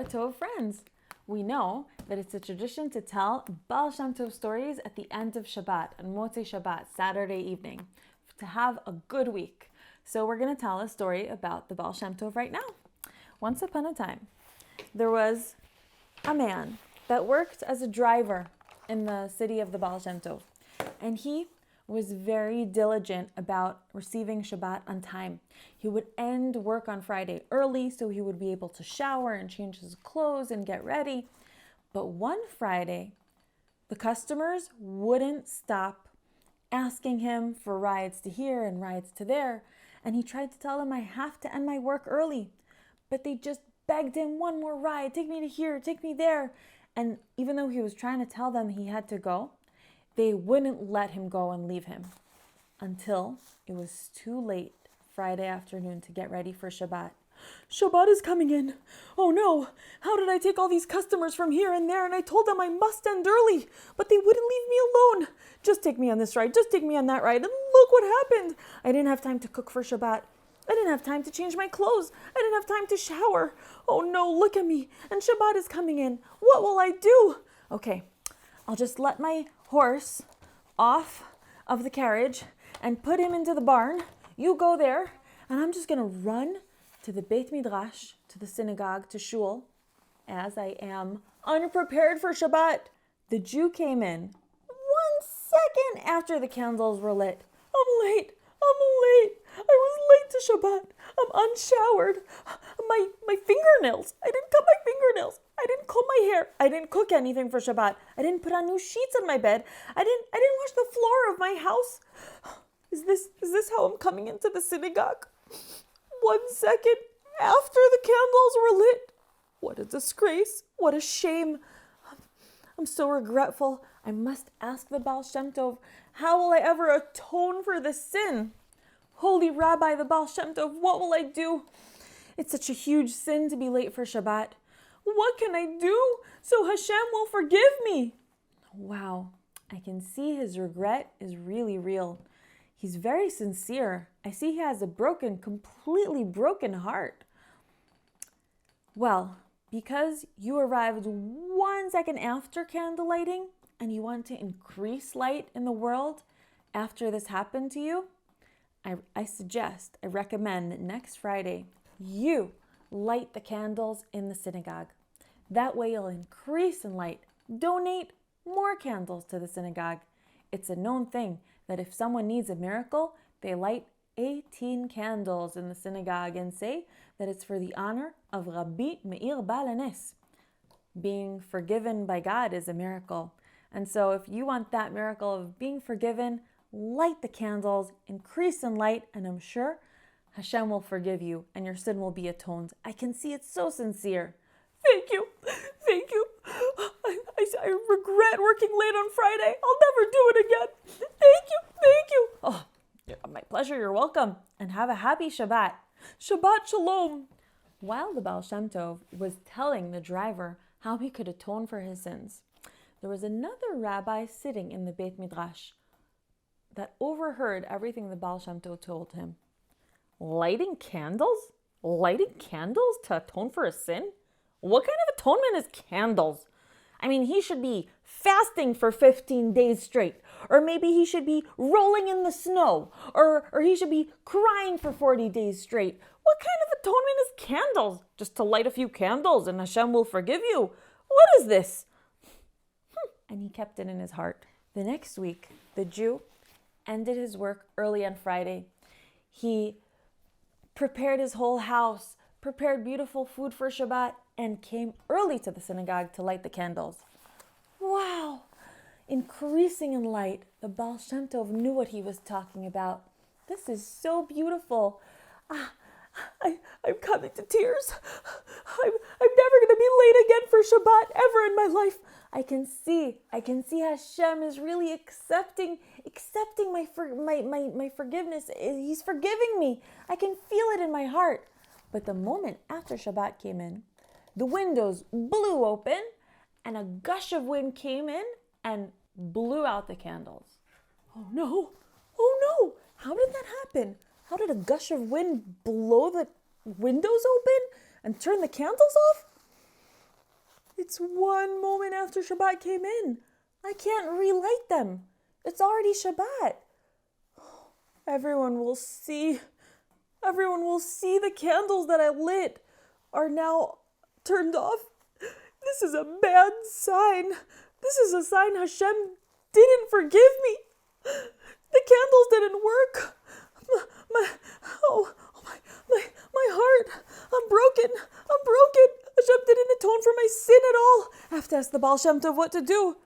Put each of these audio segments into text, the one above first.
Shabbat Tov, friends. We know that it's a tradition to tell Baal Shem Tov stories at the end of Shabbat, on Motzei Shabbat, Saturday evening, to have a good week. So we're going to tell a story about the Baal Shem Tov right now. Once upon a time, there was a man that worked as a driver in the city of the Baal Shem Tov. And he was very diligent about receiving Shabbat on time. He would end work on Friday early so he would be able to shower and change his clothes and get ready. But one Friday, the customers wouldn't stop asking him for rides to here and rides to there. And he tried to tell them, I have to end my work early. But they just begged him, one more ride, take me to here, take me there. And even though he was trying to tell them he had to go, they wouldn't let him go and leave him until it was too late Friday afternoon to get ready for Shabbat. Shabbat is coming in. Oh no, how did I take all these customers from here and there? And I told them I must end early, but they wouldn't leave me alone. Just take me on this ride, just take me on that ride. And look what happened. I didn't have time to cook for Shabbat. I didn't have time to change my clothes. I didn't have time to shower. Oh no, look at me. And Shabbat is coming in. What will I do? Okay, I'll just let my horse off of the carriage and put him into the barn. You go there, and I'm just going to run to the Beit Midrash, to the synagogue, to shul, as I am unprepared for Shabbat. The Jew came in 1 second after the candles were lit. I'm late. I was late to Shabbat. I'm unshowered. My fingernails. I didn't cut my fingernails. I didn't comb my hair. I didn't cook anything for Shabbat. I didn't put on new sheets on my bed. I didn't wash the floor of my house. Is this how I'm coming into the synagogue? 1 second after the candles were lit. What a disgrace. What a shame. I'm so regretful. I must ask the Baal Shem Tov, how will I ever atone for this sin? Holy Rabbi, the Baal Shem Tov, what will I do? It's such a huge sin to be late for Shabbat. What can I do so Hashem will forgive me? Wow, I can see his regret is really real. He's very sincere. I see he has a completely broken heart. Well, because you arrived 1 second after candle lighting and you want to increase light in the world after this happened to you, I recommend that next Friday you light the candles in the synagogue. That way you'll increase in light. Donate more candles to the synagogue. It's a known thing that if someone needs a miracle, they light 18 candles in the synagogue and say that it's for the honor of Rabbi Meir Baal Hanes. Being forgiven by God is a miracle. And so if you want that miracle of being forgiven, light the candles, increase in light, and I'm sure Hashem will forgive you and your sin will be atoned. I can see it's so sincere. Thank you. I regret working late on Friday. I'll never do it again. Thank you. Oh, my pleasure. You're welcome. And have a happy Shabbat. Shabbat Shalom. While the Baal Shem Tov was telling the driver how he could atone for his sins, there was another rabbi sitting in the Beit Midrash that overheard everything the Baal Shem Tov told him. Lighting candles? Lighting candles to atone for a sin? What kind of atonement is candles? I mean, he should be fasting for 15 days straight. Or maybe he should be rolling in the snow. Or he should be crying for 40 days straight. What kind of atonement is candles? Just to light a few candles and Hashem will forgive you? What is this? And he kept it in his heart. The next week, the Jew ended his work early on Friday. He prepared his whole house, prepared beautiful food for Shabbat, and came early to the synagogue to light the candles. Wow! Increasing in light, the Baal Shem Tov knew what he was talking about. This is so beautiful. I'm coming to tears. I'm never going to be late again for Shabbat ever in my life. I can see Hashem is really accepting my forgiveness. He's forgiving me. I can feel it in my heart. But the moment after Shabbat came in, the windows blew open and a gush of wind came in and blew out the candles. Oh no! How did that happen? How did a gush of wind blow the windows open and turn the candles off? It's one moment after Shabbat came in. I can't relight them. It's already Shabbat. Everyone will see the candles that I lit are now turned off. This is a bad sign. This is a sign Hashem didn't forgive me. The candles didn't work. My heart. I'm broken. Hashem didn't atone for my sin at all. I have to ask the Baal Shem Tov what to do.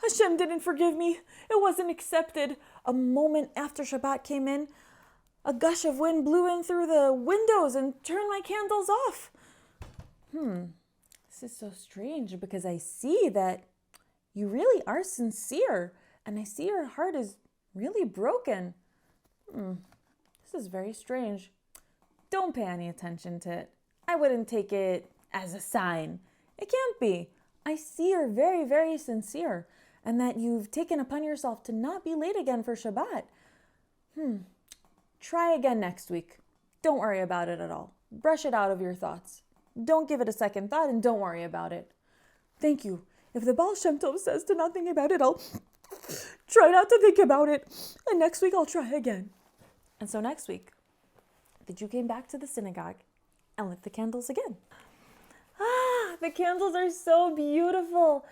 Hashem didn't forgive me. It wasn't accepted. A moment after Shabbat came in, a gush of wind blew in through the windows and turned my candles off. This is so strange because I see that you really are sincere and I see your heart is really broken. This is very strange. Don't pay any attention to it. I wouldn't take it as a sign. It can't be. I see you're very, very sincere and that you've taken upon yourself to not be late again for Shabbat. Try again next week. Don't worry about it at all. Brush it out of your thoughts. Don't give it a second thought and don't worry about it. Thank you. If the Baal Shem Tov says to not think about it, I'll try not to think about it. And next week I'll try again. And so next week, the Jew came back to the synagogue and lit the candles again. The candles are so beautiful.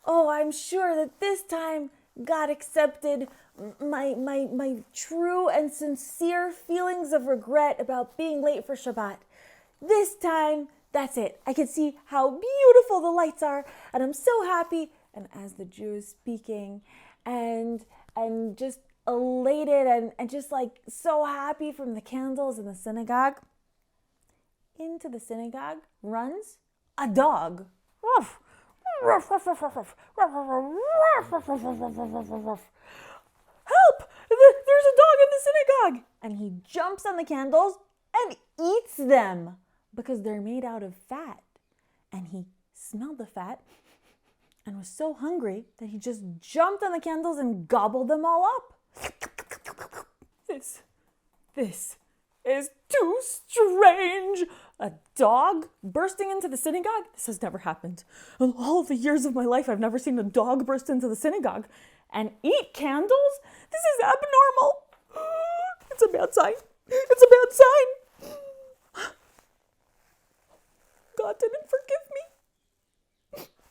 Oh, I'm sure that this time God accepted my true and sincere feelings of regret about being late for Shabbat. This time, that's it. I can see how beautiful the lights are, and I'm so happy. And as the Jew is speaking and just elated and just like so happy from the candles in the synagogue, into the synagogue runs a dog. Help! There's a dog in the synagogue! And he jumps on the candles and eats them because they're made out of fat. And he smelled the fat and was so hungry that he just jumped on the candles and gobbled them all up. This is too strange. A dog bursting into the synagogue? This has never happened. In all the years of my life, I've never seen a dog burst into the synagogue and eat candles? This is abnormal. It's a bad sign. It's a bad sign. God didn't forgive me.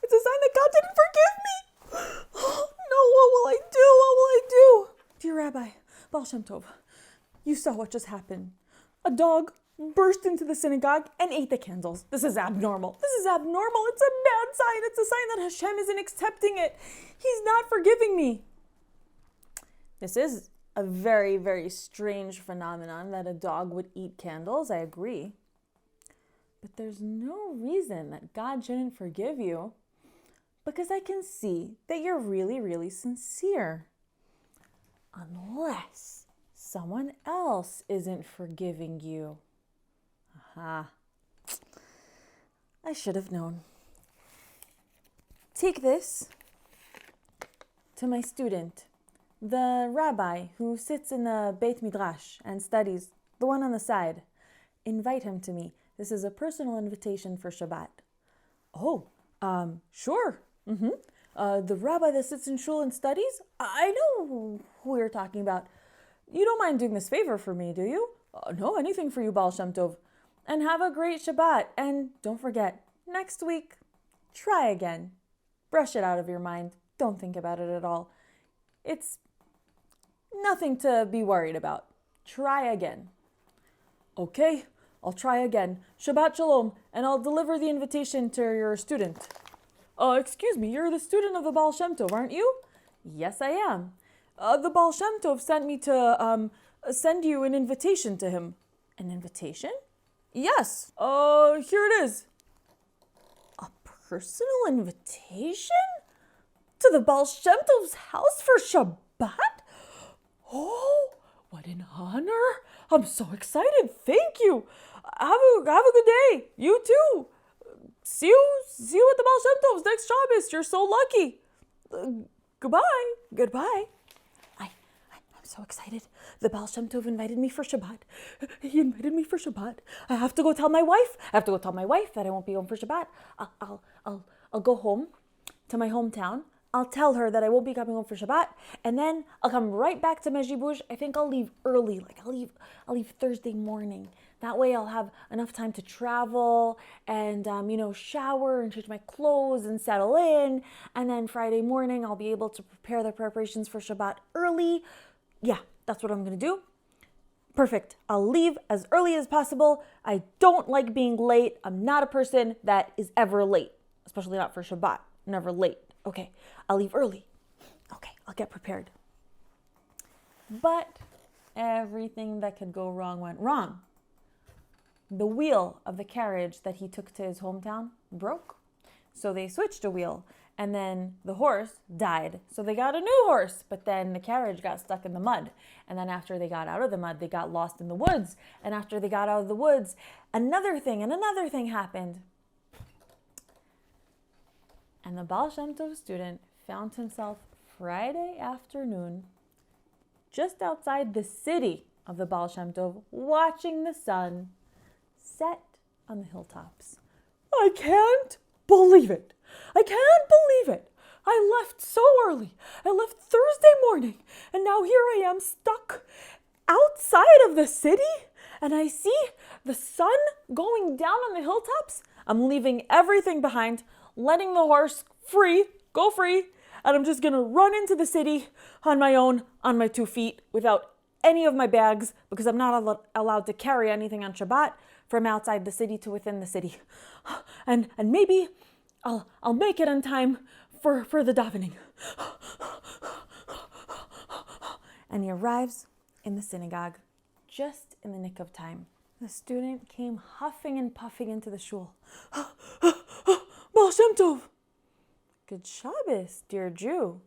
It's a sign that God didn't forgive me. No, what will I do? What will I do? Dear Rabbi, Baal Shem Tov, you saw what just happened. A dog burst into the synagogue and ate the candles. This is abnormal. This is abnormal. It's a bad sign. It's a sign that Hashem isn't accepting it. He's not forgiving me. This is a very, very strange phenomenon that a dog would eat candles. I agree. But there's no reason that God shouldn't forgive you because I can see that you're really, really sincere. Unless someone else isn't forgiving you. Aha. I should have known. Take this to my student, the rabbi who sits in the Beit Midrash and studies, the one on the side. Invite him to me. This is a personal invitation for Shabbat. Oh, sure. The rabbi that sits in shul and studies? I know who you're talking about. You don't mind doing this favor for me, do you? No, anything for you, Baal Shem Tov. And have a great Shabbat. And don't forget, next week, try again. Brush it out of your mind. Don't think about it at all. It's nothing to be worried about. Try again. Okay, I'll try again. Shabbat Shalom, and I'll deliver the invitation to your student. Excuse me, you're the student of the Baal Shem Tov, aren't you? Yes, I am. The Baal Shem Tov sent me to send you an invitation to him. An invitation? Yes. Here it is. A personal invitation? To the Baal Shem Tov's house for Shabbat? Oh, what an honor. I'm so excited. Thank you. Have a good day. You too. See you at the Baal Shem Tov's next Shabbos. You're so lucky. Goodbye. I'm so excited. The Baal Shem Tov invited me for Shabbat. He invited me for Shabbat. I have to go tell my wife. that I won't be home for Shabbat. I'll go home to my hometown. I'll tell her that I won't be coming home for Shabbat, and then I'll come right back to Mezhibush. I think I'll leave early, like I'll leave Thursday morning. That way I'll have enough time to travel and, shower and change my clothes and settle in. And then Friday morning I'll be able to prepare the preparations for Shabbat early. Yeah, that's what I'm going to do. Perfect. I'll leave as early as possible. I don't like being late. I'm not a person that is ever late, especially not for Shabbat. Never late. Okay, I'll leave early. Okay, I'll get prepared. But everything that could go wrong went wrong. The wheel of the carriage that he took to his hometown broke. So they switched a wheel, and then the horse died. So they got a new horse, but then the carriage got stuck in the mud. And then after they got out of the mud, they got lost in the woods. And after they got out of the woods, another thing happened. And the Baal Shem Tov student found himself Friday afternoon just outside the city of the Baal Shem Tov, watching the sun set on the hilltops. I can't believe it. I can't believe it. I left so early. I left Thursday morning, and now here I am stuck outside of the city, and I see the sun going down on the hilltops. I'm leaving everything behind, letting the horse go free, and I'm just gonna run into the city on my own, on my 2 feet, without any of my bags, because I'm not allowed to carry anything on Shabbat from outside the city to within the city. And maybe I'll make it on time for the davening. And he arrives in the synagogue just in the nick of time. The student came huffing and puffing into the shul. Baal Shem Tov. Good Shabbos, dear Jew.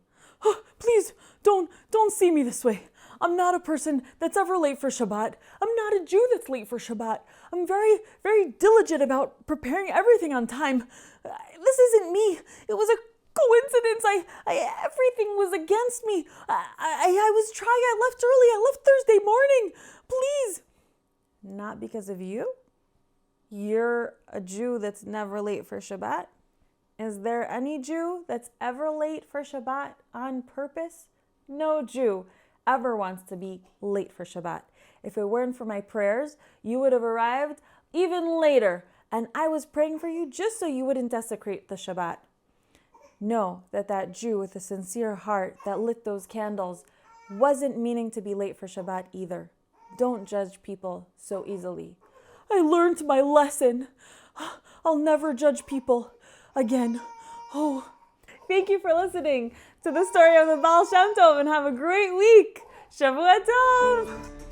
Please, don't see me this way. I'm not a person that's ever late for Shabbat. I'm not a Jew that's late for Shabbat. I'm very, very diligent about preparing everything on time. This isn't me. It was a coincidence. Everything was against me. I was trying. I left early. I left Thursday morning. Please. Not because of you? You're a Jew that's never late for Shabbat? Is there any Jew that's ever late for Shabbat on purpose? No Jew ever wants to be late for Shabbat. If it weren't for my prayers, you would have arrived even later, and I was praying for you just so you wouldn't desecrate the Shabbat. Know that Jew with a sincere heart that lit those candles wasn't meaning to be late for Shabbat either. Don't judge people so easily. I learned my lesson. I'll never judge people again. Oh, thank you for listening to the story of the Baal Shem Tov, and have a great week. Shavua Tov.